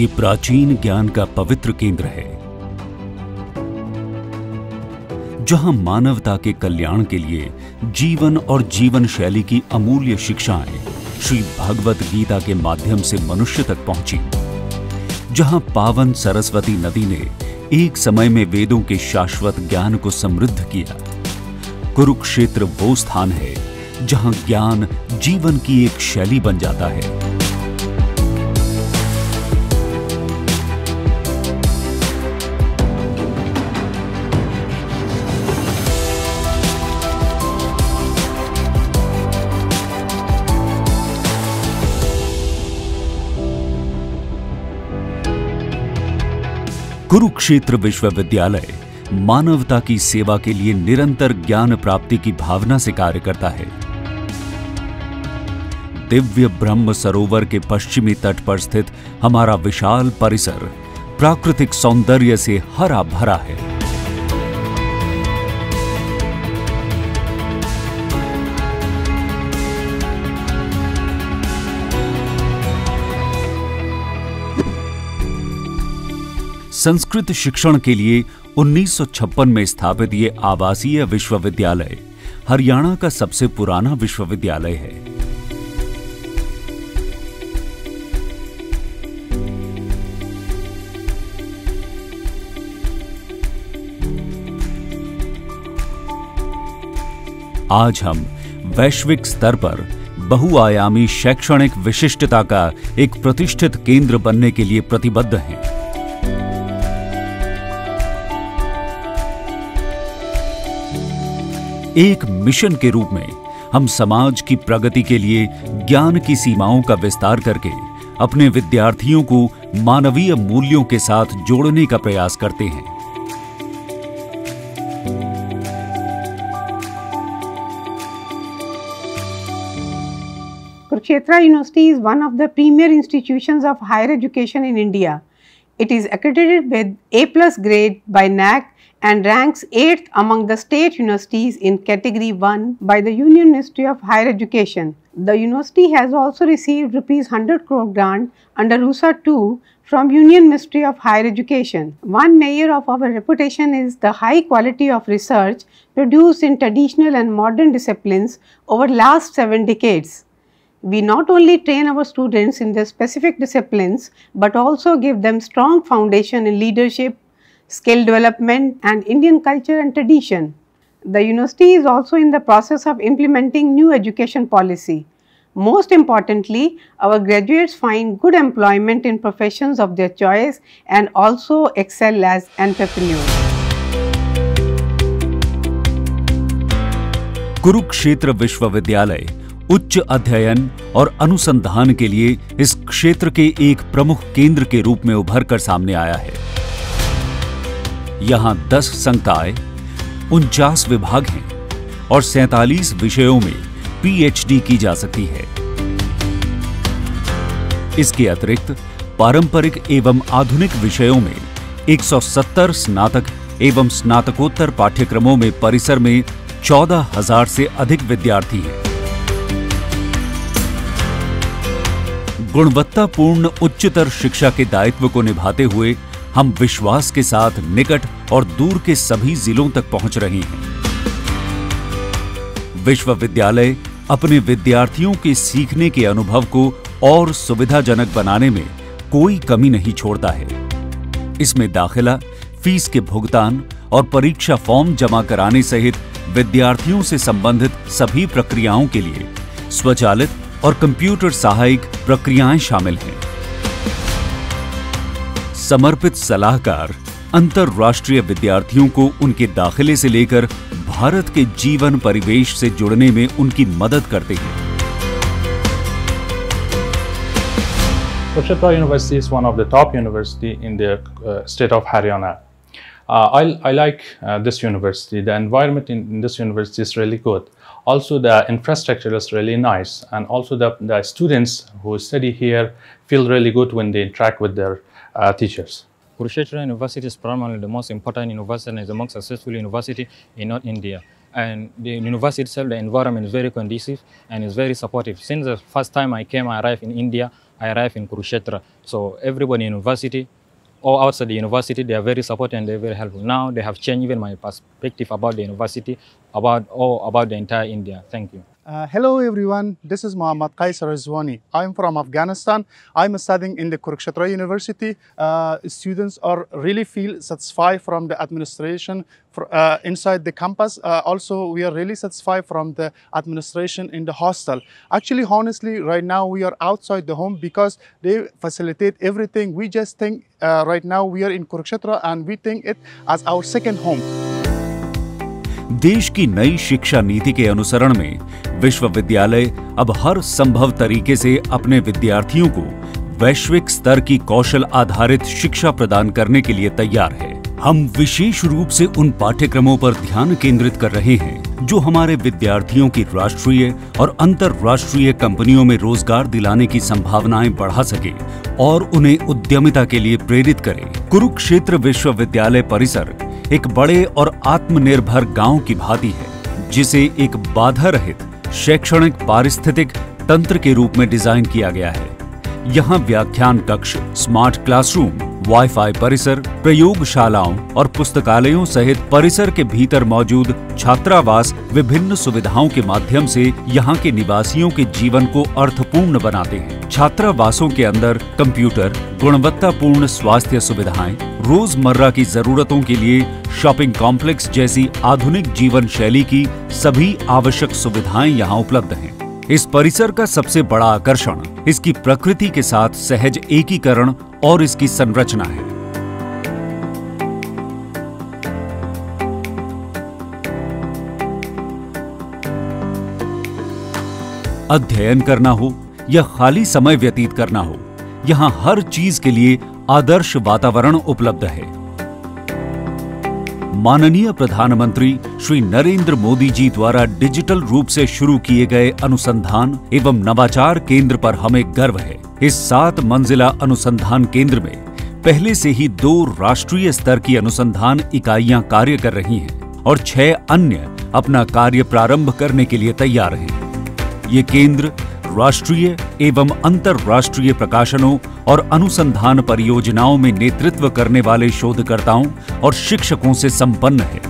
ये प्राचीन ज्ञान का पवित्र केंद्र है, जहां मानवता के कल्याण के लिए जीवन और जीवन शैली की अमूल्य शिक्षाएं श्री भगवत गीता के माध्यम से मनुष्य तक पहुंची, जहां पावन सरस्वती नदी ने एक समय में वेदों के शाश्वत ज्ञान को समृद्ध किया। कुरुक्षेत्र वो स्थान है जहां ज्ञान जीवन की एक शैली बन जाता है। कुरुक्षेत्र विश्वविद्यालय मानवता की सेवा के लिए निरंतर ज्ञान प्राप्ति की भावना से कार्य करता है। दिव्य ब्रह्म सरोवर के पश्चिमी तट पर स्थित हमारा विशाल परिसर प्राकृतिक सौंदर्य से हरा भरा है। संस्कृत शिक्षण के लिए 1956 में स्थापित ये आवासीय विश्वविद्यालय हरियाणा का सबसे पुराना विश्वविद्यालय है। आज हम वैश्विक स्तर पर बहुआयामी शैक्षणिक विशिष्टता का एक प्रतिष्ठित केंद्र बनने के लिए प्रतिबद्ध हैं। एक मिशन के रूप में हम समाज की प्रगति के लिए ज्ञान की सीमाओं का विस्तार करके अपने विद्यार्थियों को मानवीय मूल्यों के साथ जोड़ने का प्रयास करते हैं। Kurukshetra University is one of the premier institutions of higher education in India. It is accredited with A+ grade by NAAC and ranks 8th among the state universities in category 1 by the Union Ministry of Higher Education. The university has also received ₹100 crore grant under RUSA 2 from Union Ministry of Higher Education. One measure of our reputation is the high quality of research produced in traditional and modern disciplines over last 7 decades. We not only train our students in their specific disciplines, but also give them strong foundation in leadership, skill development and Indian culture and tradition. The university is also in the process of implementing new education policy. Most importantly, our graduates find good employment in professions of their choice and also excel as entrepreneurs. Kurukshetra विश्वविद्यालय उच्च अध्ययन और अनुसंधान के लिए इस क्षेत्र के एक प्रमुख केंद्र के रूप में उभर कर सामने आया है। यहाँ 10 संकाय, 49 विभाग हैं और 47 विषयों में पीएचडी की जा सकती है। इसके अतिरिक्त पारंपरिक एवं आधुनिक विषयों में 170 स्नातक एवं स्नातकोत्तर पाठ्यक्रमों में परिसर में 14,000 से अधिक विद्यार्थी हैं। गुणवत्तापूर्ण उच्चतर शिक्षा के दायित्व को निभाते हुए हम विश्वास के साथ निकट और दूर के सभी जिलों तक पहुंच रहे हैं। विश्वविद्यालय अपने विद्यार्थियों के सीखने के अनुभव को और सुविधाजनक बनाने में कोई कमी नहीं छोड़ता है। इसमें दाखिला, फीस के भुगतान और परीक्षा फॉर्म जमा कराने सहित विद्यार्थियों से संबंधित सभी प्रक्रियाओं के लिए स्वचालित और कंप्यूटर सहायक प्रक्रियाएं शामिल हैं। समर्पित सलाहकार अंतरराष्ट्रीय विद्यार्थियों को उनके दाखिले से लेकर भारत के जीवन परिवेश से जुड़ने में उनकी मदद करते हैं। Kurukshetra University is one of the top university in the state of Haryana. I like this university. The environment in this university is really good. Also, the infrastructure is really nice, and also the students who study here feel really good when they interact with their teachers. Kurukshetra University is primarily the most important university and is the most successful university in North India. and the university itself, the environment is very conducive and is very supportive. Since the first time I came, I arrived in India, I arrived in Kurukshetra. So everybody in university or outside the university, they are very supportive and they're very helpful. Now they have changed even my perspective about the university, about the entire India. Thank you. Hello everyone, this is Muhammad Qaisar Rizwani. I'm from Afghanistan. I'm studying in the Kurukshetra University. Students are really feel satisfied from the administration inside the campus. Also, we are really satisfied from the administration in the hostel. Actually, honestly, right now we are outside the home because they facilitate everything. We just think right now we are in Kurukshetra and we think it as our second home. देश की नई शिक्षा नीति के अनुसरण में विश्वविद्यालय अब हर संभव तरीके से अपने विद्यार्थियों को वैश्विक स्तर की कौशल आधारित शिक्षा प्रदान करने के लिए तैयार है। हम विशेष रूप से उन पाठ्यक्रमों पर ध्यान केंद्रित कर रहे हैं जो हमारे विद्यार्थियों की राष्ट्रीय और अंतर्राष्ट्रीय कंपनियों में रोजगार दिलाने की संभावनाएं बढ़ा सके और उन्हें उद्यमिता के लिए प्रेरित करे। कुरुक्षेत्र विश्वविद्यालय परिसर एक बड़े और आत्मनिर्भर गांव की भांति है, जिसे एक बाधा रहित शैक्षणिक पारिस्थितिक तंत्र के रूप में डिजाइन किया गया है। यहाँ व्याख्यान कक्ष, स्मार्ट क्लासरूम, वाईफाई परिसर, प्रयोगशालाओं और पुस्तकालयों सहित परिसर के भीतर मौजूद छात्रावास विभिन्न सुविधाओं के माध्यम से यहाँ के निवासियों के जीवन को अर्थपूर्ण बनाते हैं। छात्रावासों के अंदर कंप्यूटर, गुणवत्तापूर्ण स्वास्थ्य सुविधाएं, रोजमर्रा की जरूरतों के लिए शॉपिंग कॉम्प्लेक्स जैसी आधुनिक जीवन शैली की सभी आवश्यक सुविधाएं यहाँ उपलब्ध हैं। इस परिसर का सबसे बड़ा आकर्षण इसकी प्रकृति के साथ सहज एकीकरण और इसकी संरचना है। अध्ययन करना हो या खाली समय व्यतीत करना हो, यहाँ हर चीज के लिए आदर्श वातावरण उपलब्ध है। माननीय प्रधानमंत्री श्री नरेंद्र मोदी जी द्वारा डिजिटल रूप से शुरू किए गए अनुसंधान एवं नवाचार केंद्र पर हमें गर्व है। इस 7 मंजिला अनुसंधान केंद्र में पहले से ही 2 राष्ट्रीय स्तर की अनुसंधान इकाइयां कार्य कर रही हैं और 6 अन्य अपना कार्य प्रारंभ करने के लिए तैयार हैं। ये केंद्र राष्ट्रीय एवं अंतर्राष्ट्रीय प्रकाशनों और अनुसंधान परियोजनाओं में नेतृत्व करने वाले शोधकर्ताओं और शिक्षकों से संपन्न है।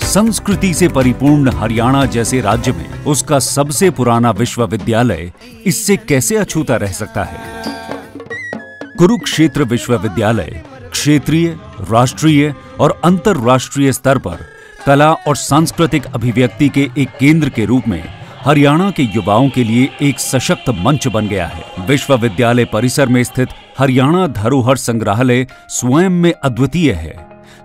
संस्कृति से परिपूर्ण हरियाणा जैसे राज्य में उसका सबसे पुराना विश्वविद्यालय इससे कैसे अछूता रह सकता है। कुरुक्षेत्र विश्वविद्यालय क्षेत्रीय, राष्ट्रीय और अंतर्राष्ट्रीय स्तर पर कला और सांस्कृतिक अभिव्यक्ति के एक केंद्र के रूप में हरियाणा के युवाओं के लिए एक सशक्त मंच बन गया है। विश्वविद्यालय परिसर में स्थित हरियाणा धरोहर संग्रहालय स्वयं में अद्वितीय है,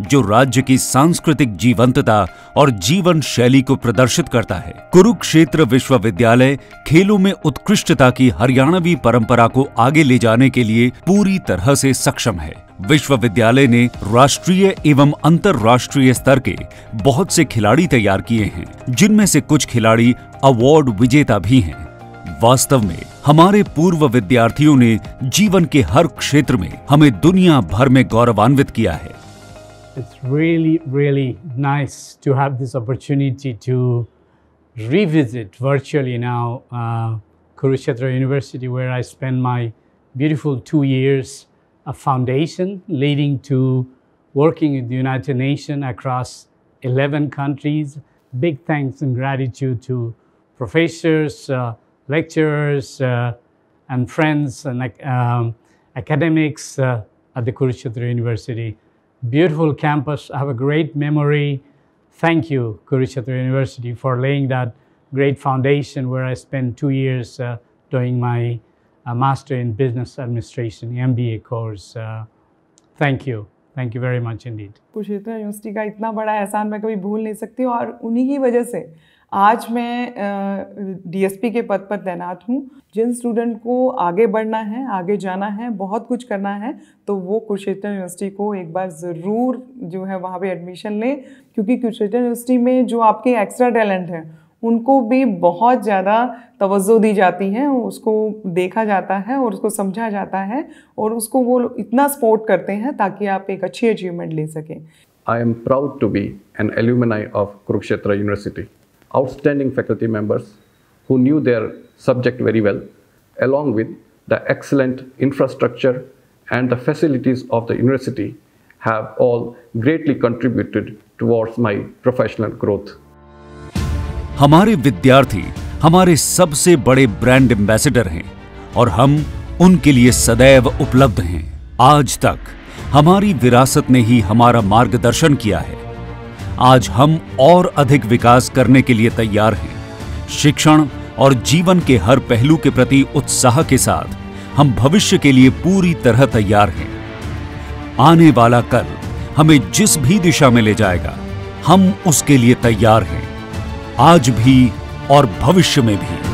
जो राज्य की सांस्कृतिक जीवंतता और जीवन शैली को प्रदर्शित करता है। कुरुक्षेत्र विश्वविद्यालय खेलों में उत्कृष्टता की हरियाणवी परंपरा को आगे ले जाने के लिए पूरी तरह से सक्षम है। विश्वविद्यालय ने राष्ट्रीय एवं अंतर्राष्ट्रीय स्तर के बहुत से खिलाड़ी तैयार किए हैं, जिनमें से कुछ खिलाड़ी अवार्ड विजेता भी हैं। वास्तव में हमारे पूर्व विद्यार्थियों ने जीवन के हर क्षेत्र में हमें दुनिया भर में गौरवान्वित किया है। It's really nice to have this opportunity to revisit virtually now Kurukshetra University, where I spent my beautiful 2 years of foundation leading to working with the United Nations across 11 countries. Big thanks and gratitude to professors, lecturers, and friends and academics at the Kurukshetra University. Beautiful campus. I have a great memory. Thank you, Kurukshetra University, for laying that great foundation where I spent 2 years doing my Master in Business Administration, MBA course. Thank you. Thank you very much indeed. Kurukshetra university का इतना बड़ा एहसान मैं कभी भूल नहीं सकती हूँ और उन्हीं की वजह से आज मैं डीएसपी के पद पर तैनात हूँ। जिन स्टूडेंट को आगे बढ़ना है, आगे जाना है, बहुत कुछ करना है, तो वो कुरुक्षेत्र यूनिवर्सिटी को एक बार ज़रूर जो है वहाँ पे एडमिशन लें, क्योंकि कुरुक्षेत्र यूनिवर्सिटी में जो आपके एक्स्ट्रा टैलेंट हैं उनको भी बहुत ज़्यादा तवज्जो दी जाती है, उसको देखा जाता है और उसको समझा जाता है और उसको वो इतना सपोर्ट करते हैं ताकि आप एक अच्छी अचीवमेंट ले सकें। I am proud to be an alumni of Kurukshetra University. Outstanding faculty members who knew their subject very well, along with the excellent infrastructure and the facilities of the university, have all greatly contributed towards my professional growth. हमारे विद्यार्थी हमारे सबसे बड़े brand ambassador हैं और हम उनके लिए सदैव उपलब्ध हैं। आज तक हमारी विरासत ने ही हमारा मार्गदर्शन किया है। आज हम और अधिक विकास करने के लिए तैयार हैं। शिक्षण और जीवन के हर पहलू के प्रति उत्साह के साथ हम भविष्य के लिए पूरी तरह तैयार हैं। आने वाला कल हमें जिस भी दिशा में ले जाएगा, हम उसके लिए तैयार हैं, आज भी और भविष्य में भी।